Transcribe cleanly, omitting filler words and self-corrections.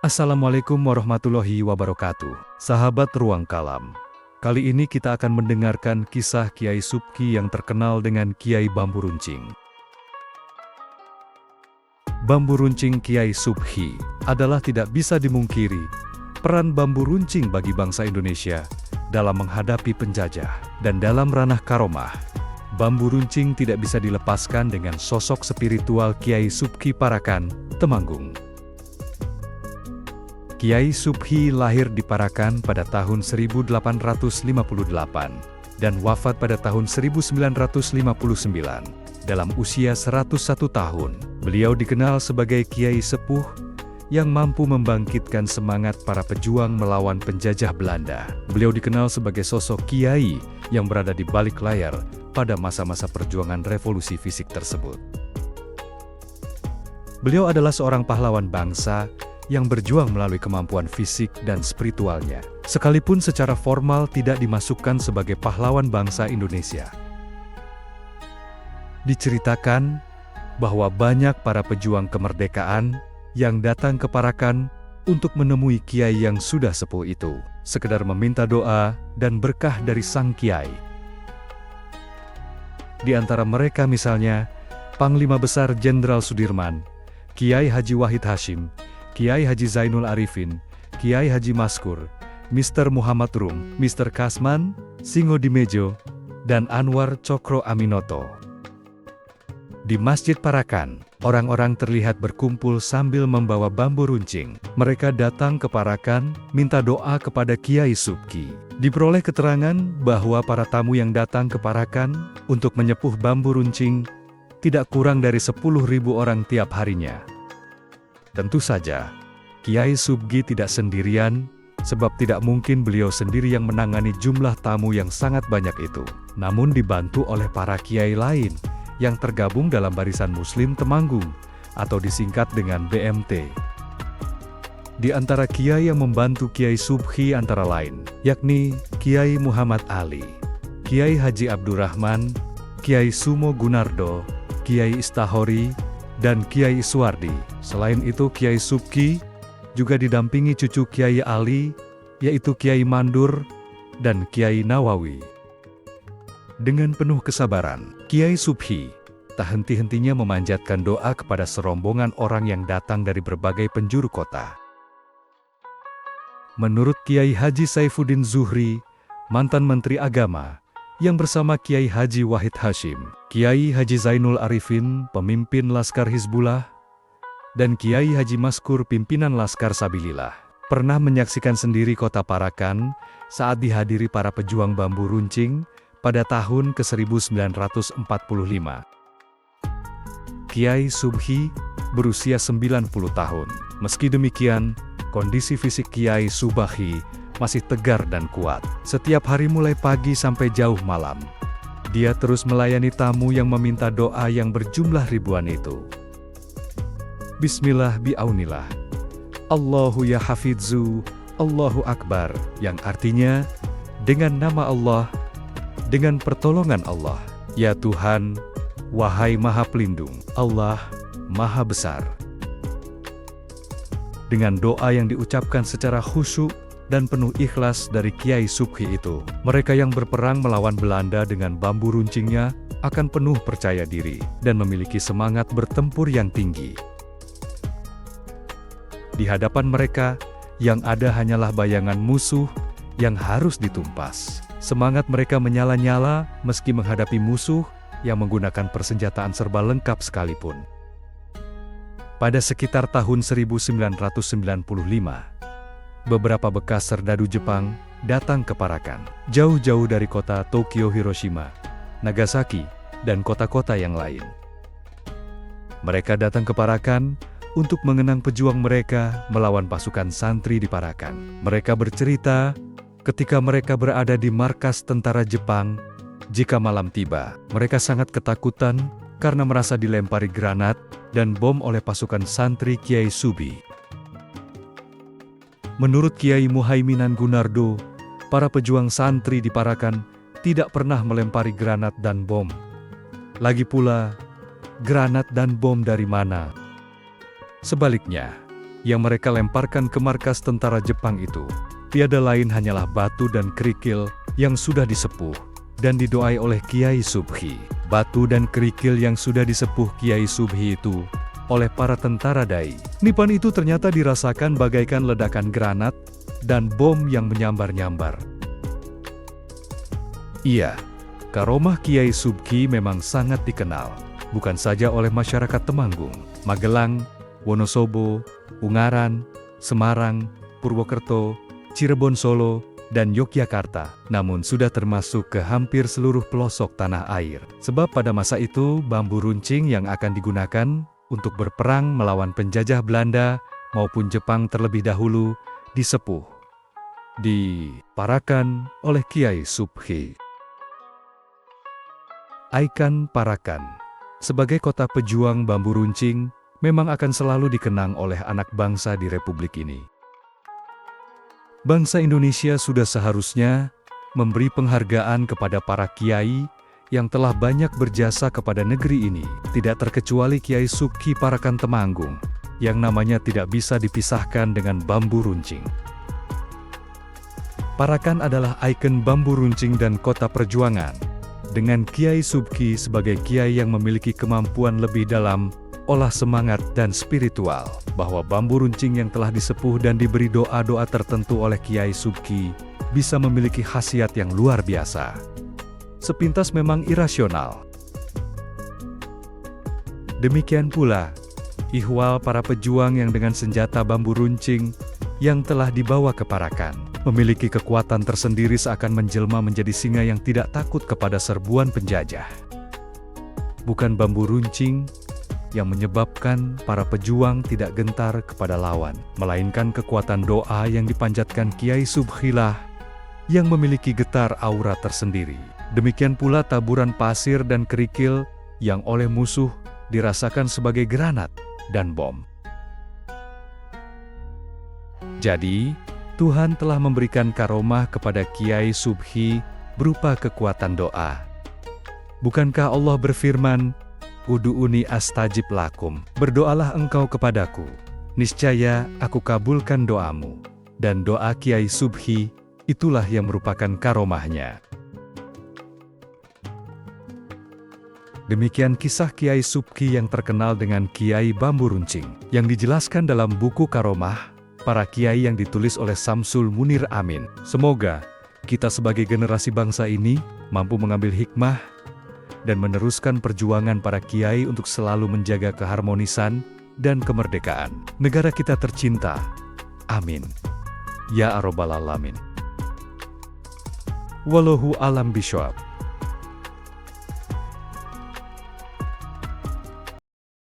Assalamualaikum warahmatullahi wabarakatuh. Sahabat Ruang Kalam. Kali ini kita akan mendengarkan kisah Kiai Subki yang terkenal dengan Kiai Bambu Runcing. Bambu Runcing Kiai Subki adalah tidak bisa dimungkiri peran bambu runcing bagi bangsa Indonesia dalam menghadapi penjajah. Dan dalam ranah karomah, bambu runcing tidak bisa dilepaskan dengan sosok spiritual Kiai Subki Parakan, Temanggung. Kiai Subki lahir di Parakan pada tahun 1858 dan wafat pada tahun 1959. Dalam usia 101 tahun, beliau dikenal sebagai Kiai Sepuh yang mampu membangkitkan semangat para pejuang melawan penjajah Belanda. Beliau dikenal sebagai sosok Kiai yang berada di balik layar pada masa-masa perjuangan revolusi fisik tersebut. Beliau adalah seorang pahlawan bangsa yang berjuang melalui kemampuan fisik dan spiritualnya, sekalipun secara formal tidak dimasukkan sebagai pahlawan bangsa Indonesia. Diceritakan bahwa banyak para pejuang kemerdekaan yang datang ke Parakan untuk menemui kiai yang sudah sepuh itu, sekedar meminta doa dan berkah dari sang kiai. Di antara mereka misalnya, Panglima Besar Jenderal Sudirman, Kiai Haji Wahid Hasyim, Kiai Haji Zainul Arifin, Kiai Haji Maskur, Mr. Muhammad Rum, Mr. Kasman, Singo-Dimejo, dan Anwar Cokro Aminoto. Di Masjid Parakan, orang-orang terlihat berkumpul sambil membawa bambu runcing. Mereka datang ke Parakan, minta doa kepada Kiai Subki. Diperoleh keterangan bahwa para tamu yang datang ke Parakan untuk menyepuh bambu runcing tidak kurang dari 10.000 orang tiap harinya. Tentu saja, Kiai Subki tidak sendirian, sebab tidak mungkin beliau sendiri yang menangani jumlah tamu yang sangat banyak itu. Namun dibantu oleh para kiai lain yang tergabung dalam Barisan Muslim Temanggung, atau disingkat dengan BMT. Di antara kiai yang membantu Kiai Subki antara lain, yakni Kiai Muhammad Ali, Kiai Haji Abdurrahman, Kiai Sumo Gunardo, Kiai Istahori, dan Kiai Iswardi. Selain itu, Kiai Subki juga didampingi cucu Kiai Ali, yaitu Kiai Mandur dan Kiai Nawawi. Dengan penuh kesabaran, Kiai Subki tak henti-hentinya memanjatkan doa kepada serombongan orang yang datang dari berbagai penjuru kota. Menurut Kiai Haji Saifuddin Zuhri, mantan Menteri Agama, yang bersama Kiai Haji Wahid Hasyim, Kiai Haji Zainul Arifin, pemimpin Laskar Hizbullah, dan Kiai Haji Maskur, pimpinan Laskar Sabilillah, pernah menyaksikan sendiri kota Parakan saat dihadiri para pejuang bambu runcing pada tahun ke-1945. Kiai Subki berusia 90 tahun. Meski demikian, kondisi fisik Kiai Subki masih tegar dan kuat. Setiap hari mulai pagi sampai jauh malam, dia terus melayani tamu yang meminta doa yang berjumlah ribuan itu. Bismillah bi'aunillah, Allahu ya hafidzu, Allahu Akbar, yang artinya, dengan nama Allah, dengan pertolongan Allah, ya Tuhan, wahai Maha Pelindung, Allah, Maha Besar. Dengan doa yang diucapkan secara khusyuk dan penuh ikhlas dari Kiai Subki itu, mereka yang berperang melawan Belanda dengan bambu runcingnya akan penuh percaya diri dan memiliki semangat bertempur yang tinggi. Di hadapan mereka, yang ada hanyalah bayangan musuh yang harus ditumpas. Semangat mereka menyala-nyala meski menghadapi musuh yang menggunakan persenjataan serba lengkap sekalipun. Pada sekitar tahun 1995, beberapa bekas serdadu Jepang datang ke Parakan, jauh-jauh dari kota Tokyo, Hiroshima, Nagasaki, dan kota-kota yang lain. Mereka datang ke Parakan untuk mengenang pejuang mereka melawan pasukan santri di Parakan. Mereka bercerita ketika mereka berada di markas tentara Jepang, jika malam tiba, mereka sangat ketakutan karena merasa dilempari granat dan bom oleh pasukan santri Kiai Subki. Menurut Kiai Muhaiminan Gunardo, para pejuang santri di Parakan tidak pernah melempari granat dan bom. Lagi pula, granat dan bom dari mana? Sebaliknya, yang mereka lemparkan ke markas tentara Jepang itu tiada lain hanyalah batu dan kerikil yang sudah disepuh dan didoai oleh Kiai Subhi. Batu dan kerikil yang sudah disepuh Kiai Subhi itu oleh para tentara Dai Nippon itu ternyata dirasakan bagaikan ledakan granat dan bom yang menyambar-nyambar. Iya, karomah Kiai Subhi memang sangat dikenal, bukan saja oleh masyarakat Temanggung, Magelang, Wonosobo, Ungaran, Semarang, Purwokerto, Cirebon, Solo, dan Yogyakarta, namun sudah termasuk ke hampir seluruh pelosok tanah air. Sebab pada masa itu bambu runcing yang akan digunakan untuk berperang melawan penjajah Belanda maupun Jepang terlebih dahulu disepuh, diparakan oleh Kiai Subhi. Ikon Parakan sebagai kota pejuang bambu runcing memang akan selalu dikenang oleh anak bangsa di Republik ini. Bangsa Indonesia sudah seharusnya memberi penghargaan kepada para kiai yang telah banyak berjasa kepada negeri ini, tidak terkecuali Kiai Subhi Parakan Temanggung, yang namanya tidak bisa dipisahkan dengan bambu runcing. Parakan adalah ikon bambu runcing dan kota perjuangan, dengan Kiai Subhi sebagai kiai yang memiliki kemampuan lebih dalam olah semangat dan spiritual, bahwa bambu runcing yang telah disepuh dan diberi doa-doa tertentu oleh Kiai Subhi bisa memiliki khasiat yang luar biasa. Sepintas memang irasional. Demikian pula, ihwal para pejuang yang dengan senjata bambu runcing yang telah dibawa ke Parakan, memiliki kekuatan tersendiri seakan menjelma menjadi singa yang tidak takut kepada serbuan penjajah. Bukan bambu runcing yang menyebabkan para pejuang tidak gentar kepada lawan, melainkan kekuatan doa yang dipanjatkan Kiai Subhi lah yang memiliki getar aura tersendiri. Demikian pula taburan pasir dan kerikil yang oleh musuh dirasakan sebagai granat dan bom. Jadi, Tuhan telah memberikan karomah kepada Kiai Subhi berupa kekuatan doa. Bukankah Allah berfirman, "Udu'uni astajib lakum." Berdoalah engkau kepadaku, niscaya aku kabulkan doamu. Dan doa Kiai Subhi, itulah yang merupakan karomahnya. Demikian kisah Kiai Subhi yang terkenal dengan Kiai Bambu Runcing, yang dijelaskan dalam buku Karomah Para Kiai yang ditulis oleh Samsul Munir Amin. Semoga kita sebagai generasi bangsa ini mampu mengambil hikmah dan meneruskan perjuangan para kiai untuk selalu menjaga keharmonisan dan kemerdekaan negara kita tercinta. Amin. Ya Rabbal Alamin. Wallahu a'lam bishawab.